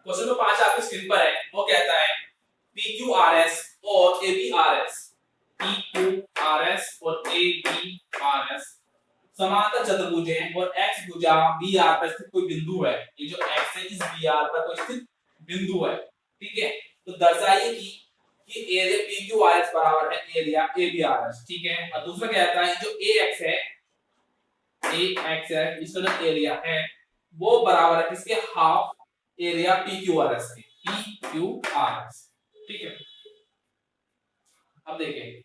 Question number 5 आपकी screen पर है, वो कहता है PQRS और ABRS, PQRS और ABRS समांतर चतुर्भुज हैं और x भुजा BR पर स्थित कोई बिंदु है। ये जो x है इस BR पर कोई स्थित बिंदु है, ठीक है। तो दर्शाइए कि एरिया PQRS बराबर है एरिया ABRS, ठीक है। और दूसरा कहता है जो AX है, AX है इसका जो एरिया है वो बराबर है किसके, हाफ एरिया PQRS के, PQRS, ठीक है। अब देखिए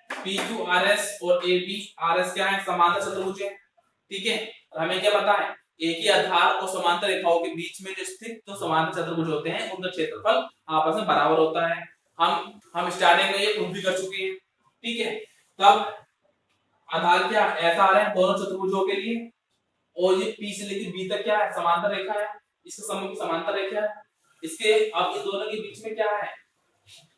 PQRS और ABRS क्या है, समांतर चतुर्भुज है, ठीक है। और हमें क्या पता है, एक ही आधार और समांतर रेखाओं के बीच में जो स्थित तो समांतर चतुर्भुज होते हैं उनका क्षेत्रफल आपस में बराबर होता है। हम स्टार्टिंग में ये प्रूफ भी कर चुके हैं, ठीक है। तब आधार क्या ऐसा आ रहा है दोनों चतुर्भुजों के लिए, और ये P से लेकर B तक क्या है, समांतर रेखा है, इसके समूह की समांतर रेखा है। इसके अब इन दोनों के बीच में क्या है,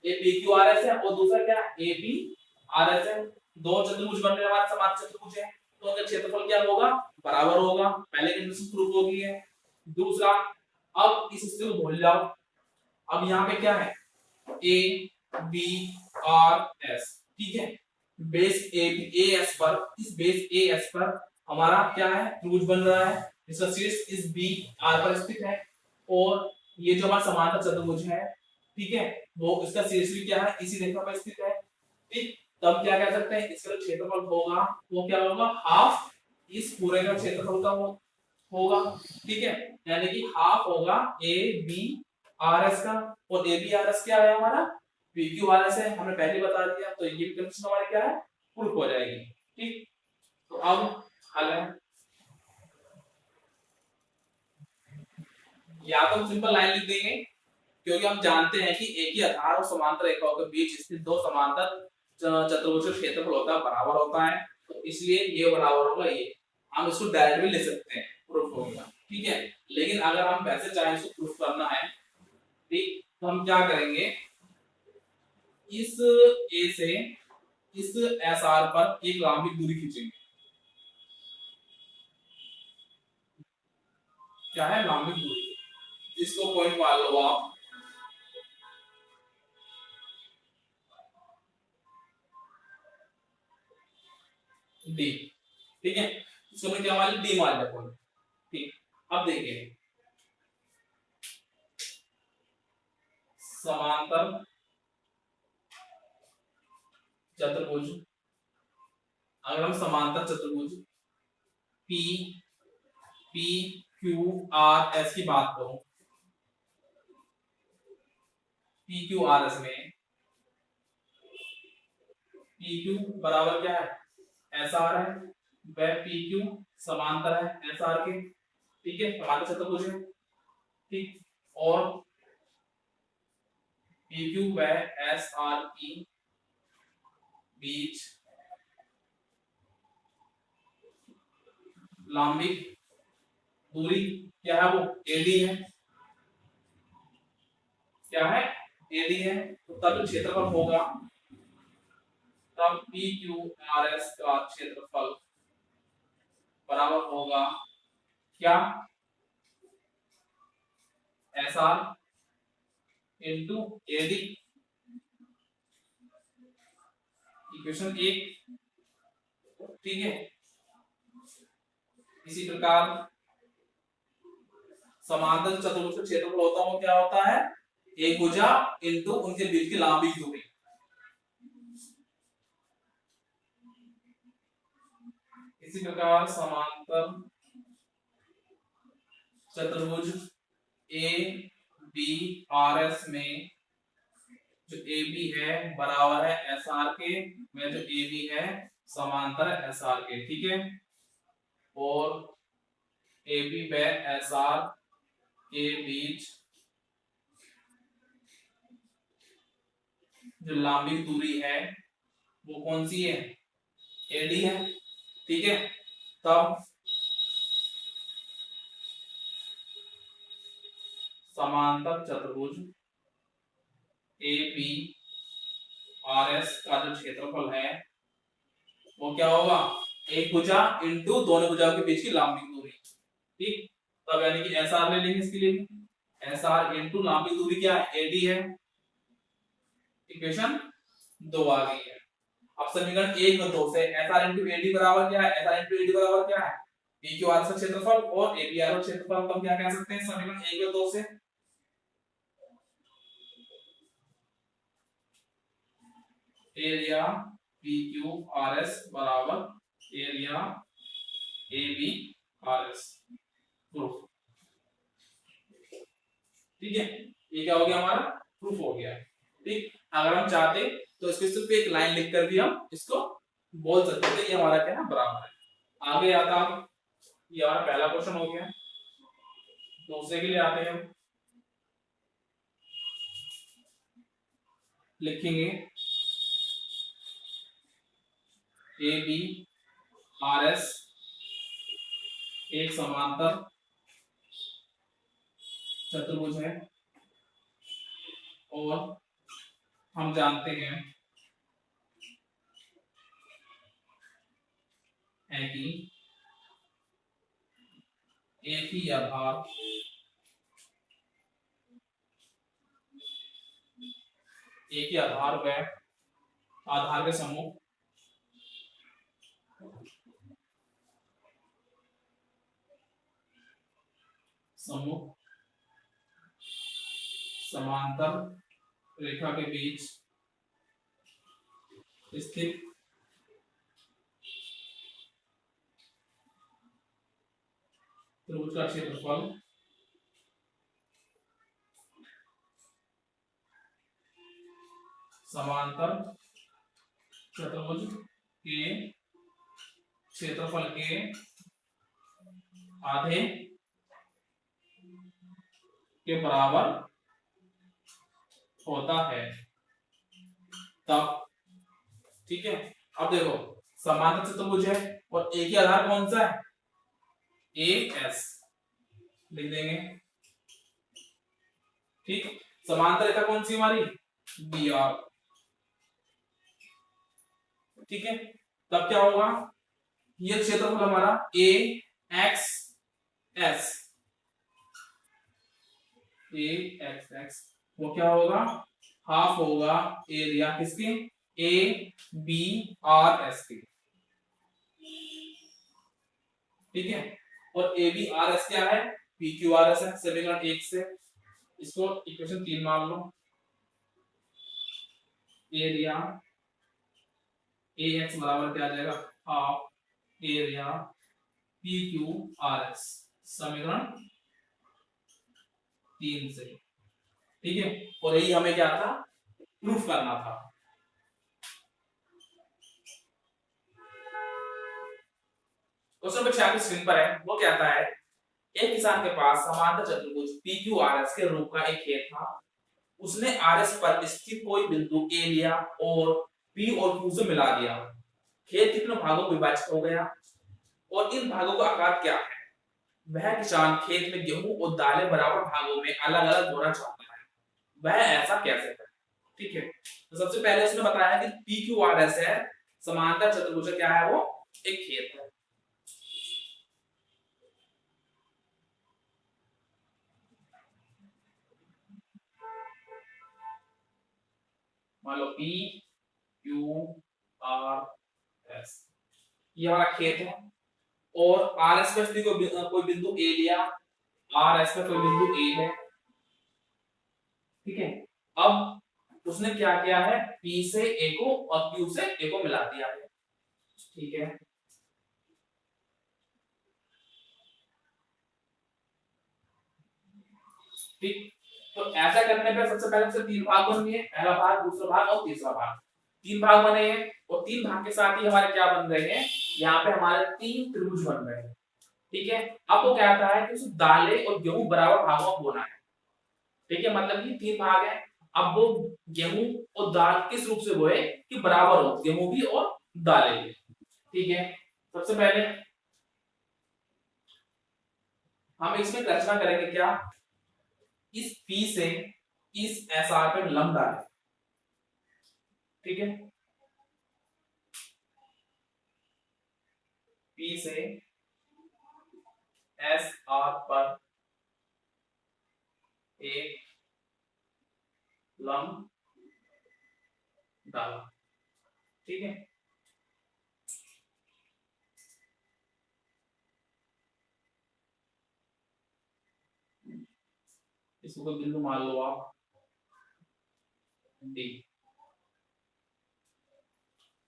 ये PQRS है और दूसरा क्या है, ABRS है। दो चतुर्भुज बनने वाले समांतर चतुर्भुज है तो उनका क्षेत्रफल क्या होगा, बराबर होगा। पहले कंडीशन प्रूफ हो गई है। दूसरा, अब इस स्थिति को भूल जाओ। अब यहाँ पे क्या है, ABRS, ठीक है। बेस AS पर, इस बेस AS पर हमारा क्या है, त्रिभुज बन रहा है जिसका शीर्ष इस BR पर स्थित है और ये जो हमारा समांतर चतुर्भुज है, ठीक है, वो इसका शीर्ष भी क्या है, इसी रेखा पर स्थित है, ठीक। तब क्या कह सकते हैं, इसका जो क्षेत्रफल होगा वो क्या होगा, हाफ इस पूरे का क्षेत्रफल का होगा, ठीक है। यानी कि हाफ होगा ABRS का, और ABRS क्या है हमारा, PQRS है, हमने पहले बता दिया। तो ये कंडीशन हमारी क्या है, प्रूफ हो जाएगी, ठीक। तो अब हल है, या तो हम सिंपल लाइन लिख देंगे क्योंकि हम जानते हैं कि एक ही आधार और समांतर रेखाओं के बीच स्थित दो समांतर चतुर्भुज का क्षेत्रफल होता है बराबर होता है, तो इसलिए ये बराबर होगा ये। हम इसको डायरेक्ट भी ले सकते हैं, प्रूफ होगा, ठीक है। लेकिन अगर हम वैसे चाहें इसको प्रूफ करना है, ठीक, तो हम क्या करेंगे, इस A से इस SR पर एक लंबी दूरी खींचेंगे। क्या है, लंबी दूरी, इसको पॉइंट मान लो आप D, ठीक है। इसको मैं क्या मान D मान लेता हूं, ठीक। अब देखिए समांतर चतुर्भुज, अगर हम समांतर चतुर्भुज P P Q R S की बात करूं, P Q R S में P Q बराबर क्या है, SR है, वह P Q समांतर है SR के, ठीक है, समांतर चतुर्भुज है, ठीक। और P Q वह SR की बीच लंबी दूरी क्या है, वो AD है, क्या है, AD है। तो तब क्षेत्रफल होगा, तब PQRS का क्षेत्रफल बराबर होगा क्या, SR इंटू AD, इक्वेशन 1, ठीक है। इसी प्रकार समांतर चतुर्भुज का क्षेत्रफल होता है वो क्या होता है, एक भुजा इंटू उनके बीच की लंबी दूरी। इसी प्रकार समांतर चतुर्भुज ABRS में जो AB है बराबर है SR के, में जो AB है समांतर है SR के, ठीक है। और AB व SR के बीच जो लंबी दूरी है वो कौन सी है, AD है, ठीक है। तब समांतर चतुर्भुज ABRS का जो क्षेत्रफल है वो क्या होगा, एक भुजा इंटू दोनों भुजाओं के बीच की लंबी दूरी, ठीक। तब यानी कि एस आर ले लेंगे इसके लिए, एस आर इंटू लंबी दूरी क्या है, एडी है। इक्वेशन 2 आ गई है। अब समीकरण 1 और 2 से एस आर इंटू एडी बराबर क्या है, एस आर इंटू एडी बराबर क्या है, पी क्यू आर का क्षेत्रफल और ए बी आर का क्षेत्रफल। तो हम क्या कह सकते हैं समीकरण 1 और 2 से, area P Q R S बराबर area A B R S, proof. ठीक है, ये क्या हो गया हमारा, प्रूफ हो गया। ठीक, अगर हम चाहते तो इसके सिर्फ एक लाइन लिखकर भी हम इसको बोल सकते थे ये हमारा क्या है, बराबर है। आगे आता हम, ये हमारा पहला क्वेश्चन हो गया। दूसरे के लिए आते हैं, हम लिखेंगे ए बी आर एस एक समांतर चतुर्भुज है और हम जानते हैं कि एक ही आधार व आधार के समूह समांतर रेखा के बीच स्थित त्रिभुज का क्षेत्रफल समांतर चतुर्भुज के क्षेत्रफल के आधे के बराबर होता है तब। ठीक है, अब देखो समांतर चतुर्भुज है और एक ही आधार कौन सा है, ए एस लिख देंगे। ठीक, समांतर रेखा कौन सी हमारी, बी आर। ठीक है, तब क्या होगा, ये क्षेत्रफल हमारा ए एक्स एस, ए एक्स एक्स वो क्या होगा, हाफ होगा एरिया किसके, ए बी आर एस के। ठीक है, और ए बी आर एस क्या है, पी क्यू आर एस है समीकरण 1 से। इसको इक्वेशन 3 मान लो, एरिया ए एक्स बराबर क्या आ जाएगा, half area P Q R S, समीकरण 3 से। ठीक है, और यही हमें क्या था, प्रूफ करना था। क्वेश्चन नंबर 46 स्क्रीन पर है, वो कहता है एक किसान के पास समांतर चतुर्भुज पी क्यू आर एस के रूप का एक खेत था। उसने आर एस पर स्थित कोई बिंदु ए लिया और पी और क्यू से मिला दिया। खेत कितने भागों में विभाजित हो गया और इन भागों का आकार क्या है। वह किसान खेत में गेहूं और दालें बराबर भागों में अलग अलग बोना चाहता है, वह ऐसा कैसे करे। ठीक है, तो सबसे पहले उसने बताया कि पी क्यू आर एस है, समांतर चतुर्भुज क्या है, वो एक खेत है। मान लो पी क्यू आर एस ये हमारा खेत है और आर एस पर स्थित कोई बिंदु ए लिया, आर एस पर कोई बिंदु ए है। ठीक है, अब उसने क्या किया है, पी से ए को और क्यू से ए को मिला दिया है। ठीक है, ठीक, तो ऐसा करने पर सबसे पहले से 3 भाग बन गए, पहला भाग, दूसरा भाग और तीसरा भाग। 3 भाग बने हैं और 3 भाग के साथ ही हमारे क्या बन रहे हैं, यहाँ पे हमारे 3 त्रिभुज बन रहे हैं। ठीक है, अब वो कहता है कि उस दालें और गेहूं बराबर भागों में बोना है। ठीक है, मतलब ये 3 भाग है। अब वो गेहूं और दाल किस रूप से बोए कि बराबर हो, गेहूं भी और दालें भी। ठीक है, सबसे पहले हम इसमें रचना करेंगे क्या, इस P से इस SR पे लंब डालें। ठीक है, P से SR पर एक लंब डाला, ठीक है। इसको कोई बिंदु मान लो आप डी,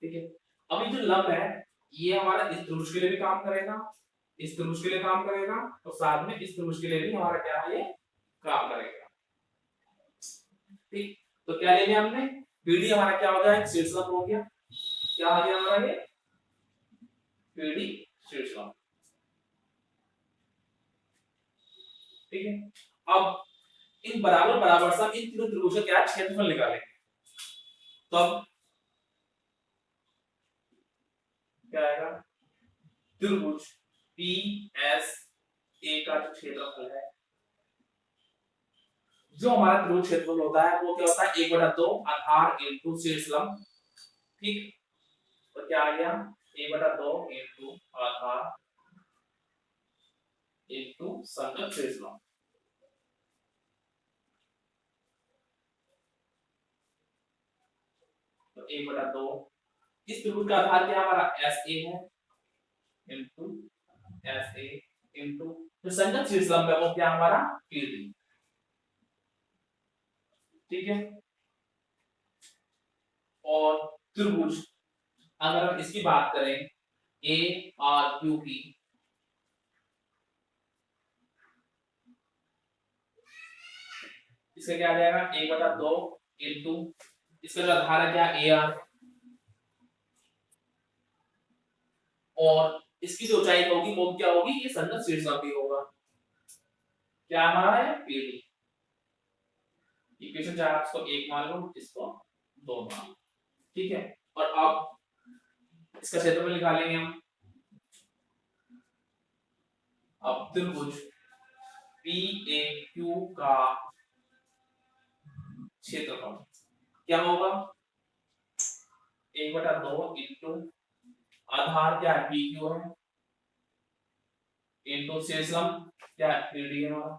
ठीक है। अब ये जो लंब है ये हमारा इस त्रिभुज के लिए भी काम करेगा, इस त्रिभुज के लिए काम करेगा और साथ में इस त्रिभुज के लिए भी हमारा क्या है ये काम करेगा, ठीक। तो क्या ले लिया हमने, पीडी हमारा क्या हो गया, एक शीर्षलंब हो गया, क्या आ गया हमारा ये पीडी शीर्षलंब, ठीक है। अब इन बराबर बराबर से हम इन तीनों त्रिभुजों का क्या क्षेत्रफल निकालेंगे, तो अब क्या आएगा, त्रिभुज पी एस ए का जो क्षेत्रफल है, जो हमारा त्रिभुज क्षेत्रफल होता है वो क्या होता है 1/2 आधार इनटू शीर्षलंब, ठीक। तो क्या आ गया 1/2 इनटू आधार इनटू संगत शीर्षलंब, तो 1/2 इस त्रिभुज का आधार क्या हमारा एस ए है इनटू एस ए इनटू जो संगत शीर्षलंब है वो क्या हमारा पीडी, ठीक है। और त्रिभुज अगर हम इसकी बात करें ए आर क्यू की, इसका क्या आ जाएगा 1/2 इनटू इसका जो आधार है क्या ए आर, और इसकी जो ऊंचाई होगी वो क्या होगी, ये संगत शीर्षलंब भी होगा, क्या हमारा है पीडी। इक्वेशन चाहे आप इसको 1 मान लो, इसको 2 मान लो, ठीक है। और अब इसका क्षेत्रफल निकालेंगे हम, अब त्रिभुज पी ए क्यू का क्षेत्रफल क्या होगा 1/2 इनटू आधार क्या है पी क्यू है इनटू शीर्षलंब क्या है पीडी है हमारा,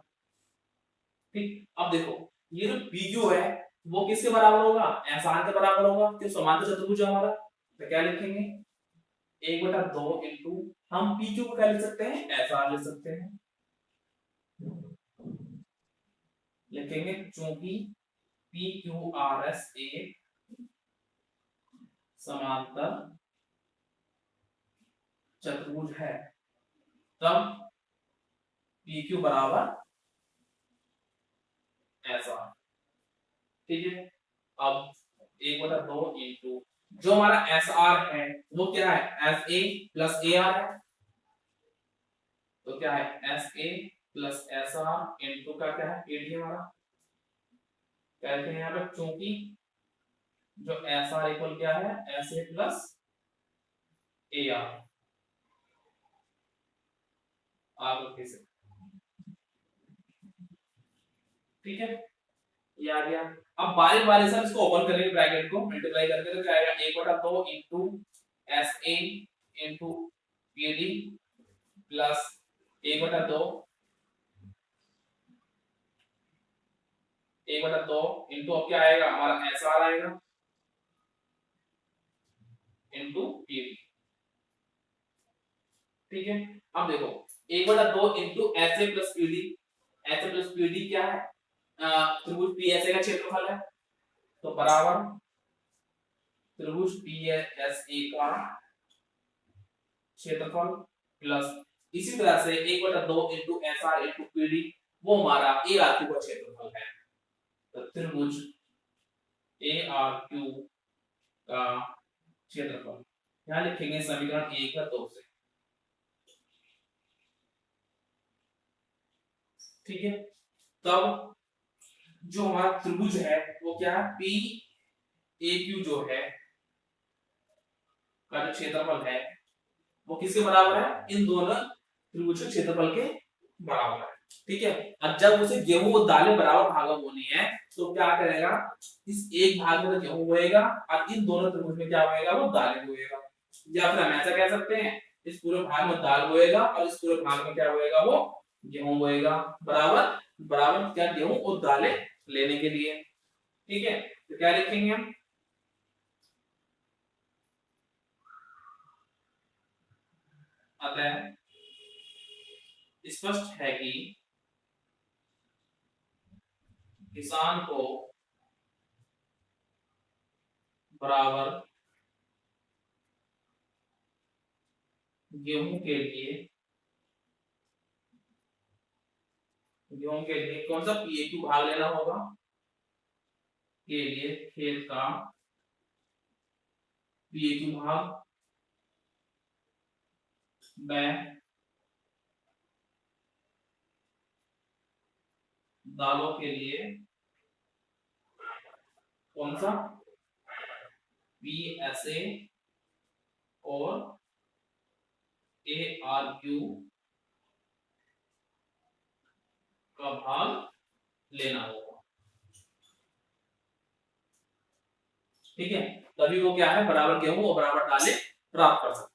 ठीक। अब देखो ये जो पी क्यू है वो किसके बराबर होगा, एस आर के बराबर होगा, क्यों समांतर चतुर्भुज है हमारा, तो क्या लिखेंगे 1/2 इनटू हम पी क्यू को क्या लिख सकते हैं एस आर लिख सकते हैं, लिखेंगे चूंकि P Q R S A समांतर चतुर्भुज है, तब पी क्यू बराबर एस आर, ठीक है। अब 1/2 इनटू जो हमारा एस आर है वो क्या है S A plus A R है, तो क्या है S A plus S R into का क्या है एडी हमारा, कहते हैं यहाँ पे चूंकि जो एस आर इक्वल क्या है S A plus A R, आगे से, ठीक है, ये आ गया। अब बारी बारी से हम इसको ओपन करेंगे ब्रैकेट को मल्टीप्लाई करके, तो क्या आएगा 1/2 into S A into PD plus 1/2 into अब क्या आएगा हमारा एस आर आएगा इनटू पीडी, ठीक है। अब देखो 1/2 into S A plus PD, S A plus PD क्या है त्रिभुज पीएसए का क्षेत्रफल है, तो बराबर त्रिभुज पीएसए का क्षेत्रफल प्लस इसी तरह से 1/2 इनटू एसआर इनटू पीडी वो हमारा ए आर क्यू का क्षेत्रफल है, तो त्रिभुज ए आर क्यू का क्षेत्रफल यहां लिखेंगे समीकरण 1 और 2 से, ठीक है। तब जो हमारा त्रिभुज है वो क्या है पी ए क्यू जो है का जो क्षेत्रफल है वो किसके बराबर है, इन दोनों त्रिभुज के क्षेत्रफल के बराबर है, ठीक है। अब जब उसे गेहूं और दालें बराबर भागों होनी है तो क्या करेगा, इस एक भाग में तो गेहूं होएगा और इन दोनों त्रिभुज में क्या होएगा वो दालें होएगा, या फिर हम ऐसा कह सकते हैं इस पूरे भाग में दाल होएगा और इस पूरे भाग में क्या होएगा वो गेहूं बोएगा, बराबर बराबर क्या गेहूं और दालें लेने के लिए। ठीक है, तो क्या लिखेंगे हम, अतः स्पष्ट है कि किसान को बराबर गेहूं के लिए कौन सा पीएक्यू भाग लेना होगा, के लिए खेत का पीएक्यू भाग में दालों के लिए कौन सा पीएसए और एआरक्यू का भाग लेना होगा। ठीक है, तभी वो क्या है बराबर गेहूं और बराबर दालें प्राप्त कर सकते हैं।